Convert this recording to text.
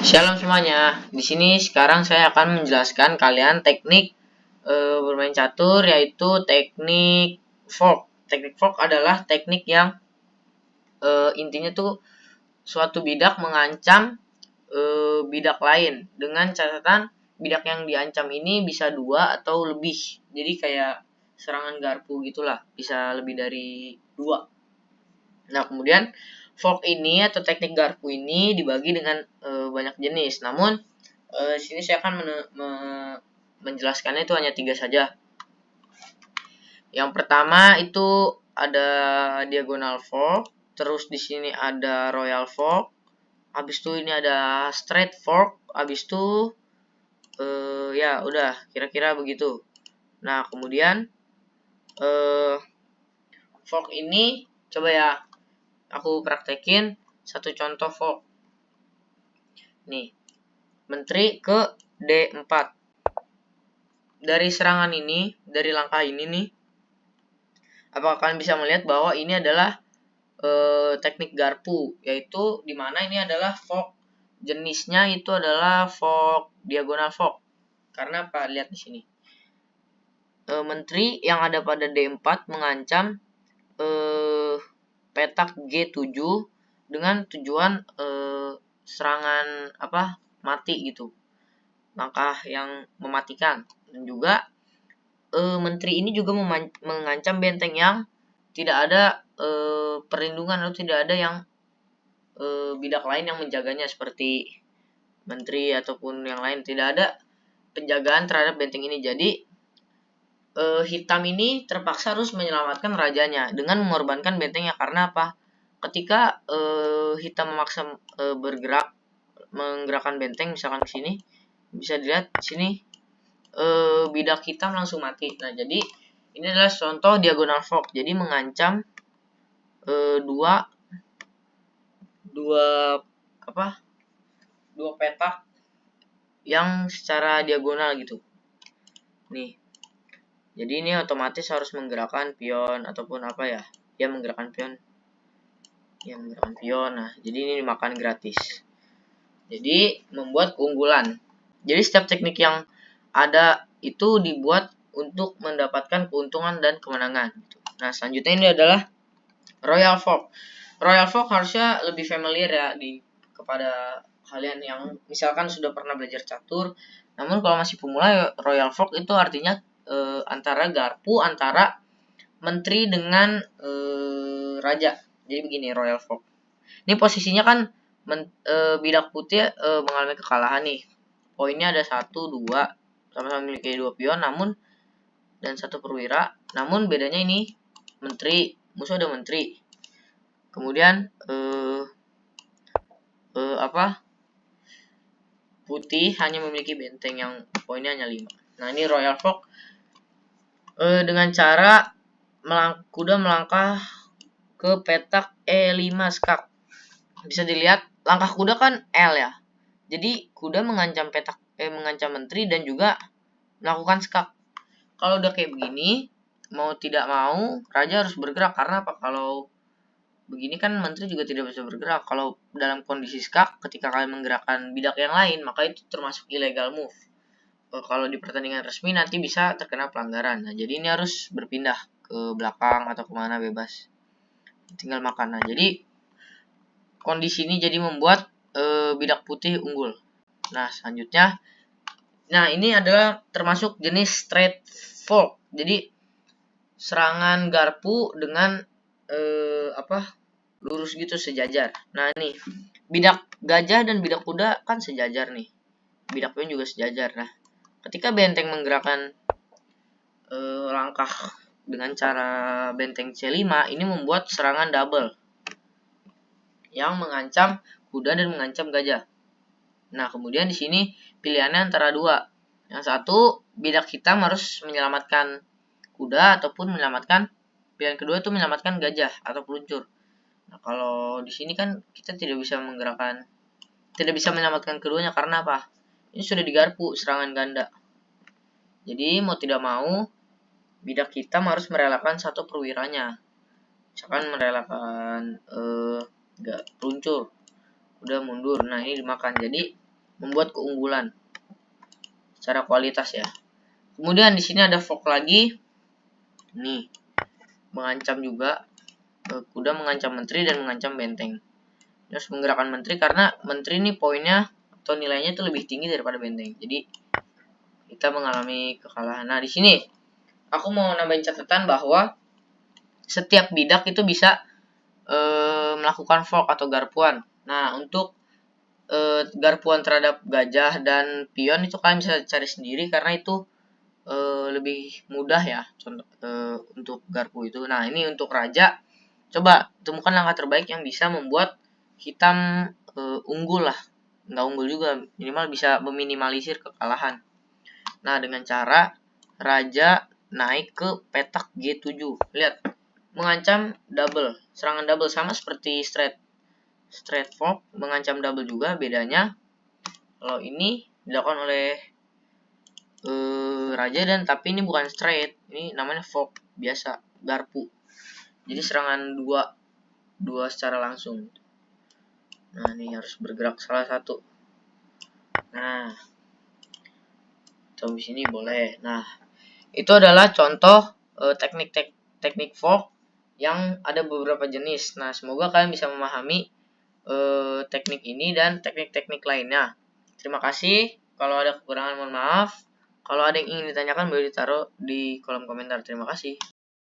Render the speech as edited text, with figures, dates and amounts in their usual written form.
Shalom semuanya. Di sini sekarang saya akan menjelaskan kalian teknik bermain catur, yaitu teknik fork. Teknik fork adalah teknik yang intinya tuh suatu bidak mengancam bidak lain, dengan catatan bidak yang diancam ini bisa 2 atau lebih. Jadi kayak serangan garpu gitulah, bisa lebih dari 2. Nah, kemudian fork ini atau teknik garpu ini dibagi dengan banyak jenis. Namun sini saya akan menjelaskannya itu hanya 3 saja. Yang pertama itu ada diagonal fork, terus di sini ada royal fork, habis itu ini ada straight fork, habis itu ya udah kira-kira begitu. Nah, kemudian fork ini coba ya aku praktekin satu contoh fork. Nih, menteri ke D4. Dari serangan ini, dari langkah ini nih, apakah kalian bisa melihat bahwa ini adalah teknik garpu, yaitu dimana ini adalah fork, jenisnya itu adalah fork diagonal fork. Karena apa? Lihat di sini. Menteri yang ada pada D4 mengancam petak G7 dengan tujuan serangan mati gitu, langkah yang mematikan. Dan juga menteri ini juga mengancam benteng yang tidak ada perlindungan atau tidak ada yang bidak lain yang menjaganya seperti menteri ataupun yang lain, tidak ada penjagaan terhadap benteng ini. Jadi hitam ini terpaksa harus menyelamatkan rajanya dengan mengorbankan bentengnya. Karena apa? Ketika hitam memaksa bergerak menggerakkan benteng, misalkan ke sini, bisa dilihat di sini bidak hitam langsung mati. Nah, jadi ini adalah contoh diagonal fork. Jadi mengancam dua petak yang secara diagonal gitu. Nih. Jadi ini otomatis harus menggerakkan pion ataupun apa ya? Ya menggerakkan pion. Nah, jadi ini dimakan gratis. Jadi membuat keunggulan. Jadi setiap teknik yang ada itu dibuat untuk mendapatkan keuntungan dan kemenangan. Nah, selanjutnya ini adalah royal fork. Royal fork harusnya lebih familiar ya kepada kalian yang misalkan sudah pernah belajar catur. Namun kalau masih pemula, royal fork itu artinya antara garpu antara menteri dengan raja. Jadi begini royal fork. Ini posisinya kan bidak putih mengalami kekalahan nih. Poinnya ada 1, 2, sama-sama memiliki 2 pion dan 1 perwira. Namun bedanya ini menteri, musuh ada menteri. Kemudian putih hanya memiliki benteng yang poinnya hanya 5. Nah, ini royal fork dengan cara kuda melangkah ke petak E5 skak. Bisa dilihat langkah kuda kan L ya. Jadi kuda mengancam mengancam menteri dan juga melakukan skak. Kalau udah kayak begini, mau tidak mau raja harus bergerak. Karena apa? Kalau begini kan menteri juga tidak bisa bergerak. Kalau dalam kondisi skak, ketika kalian menggerakkan bidak yang lain, maka itu termasuk illegal move. Kalau di pertandingan resmi nanti bisa terkena pelanggaran. Nah, jadi ini harus berpindah ke belakang atau kemana bebas. Tinggal makan. Nah, jadi kondisi ini jadi membuat bidak putih unggul. Nah, selanjutnya, nah ini adalah termasuk jenis straight fork. Jadi serangan garpu dengan lurus gitu sejajar. Nah, nih bidak gajah dan bidak kuda kan sejajar nih. Bidak pion juga sejajar. Nah, ketika benteng menggerakkan langkah dengan cara benteng C5, ini membuat serangan double yang mengancam kuda dan mengancam gajah. Nah, kemudian di sini pilihannya antara 2. Yang satu, bidak hitam harus menyelamatkan kuda ataupun menyelamatkan, pilihan kedua itu menyelamatkan gajah atau peluncur. Nah, kalau di sini kan kita tidak bisa menyelamatkan keduanya. Karena apa? Ini sudah digarpu serangan ganda. Jadi mau tidak mau bidak hitam harus merelakan satu perwiranya. Misalkan merelakan peluncur, udah mundur. Nah, ini dimakan. Jadi membuat keunggulan secara kualitas ya. Kemudian di sini ada fork lagi. Nih, mengancam juga. Kuda mengancam menteri dan mengancam benteng. Harus menggerakkan menteri karena menteri ini poinnya atau nilainya itu lebih tinggi daripada benteng. Jadi kita mengalami kekalahan. Nah, di sini aku mau nambahin catatan bahwa setiap bidak itu bisa melakukan fork atau garpuan. Nah, untuk garpuan terhadap gajah dan pion itu kalian bisa cari sendiri karena itu lebih mudah ya untuk garpu itu. Nah, ini untuk raja, coba temukan langkah terbaik yang bisa membuat hitam unggul lah. Nggak unggul juga, minimal bisa meminimalisir kekalahan. Nah, dengan cara raja naik ke petak G7. Lihat, mengancam double, serangan double sama seperti straight fork, mengancam double juga. Bedanya kalau ini dilakukan oleh raja dan tapi ini bukan straight, ini namanya fork biasa, garpu. Jadi serangan dua secara langsung. Nah, ini harus bergerak salah satu. Nah, di sini boleh. Nah, itu adalah contoh teknik fork yang ada beberapa jenis. Nah, semoga kalian bisa memahami teknik ini dan teknik-teknik lainnya. Terima kasih. Kalau ada kekurangan mohon maaf. Kalau ada yang ingin ditanyakan boleh ditaruh di kolom komentar. Terima kasih.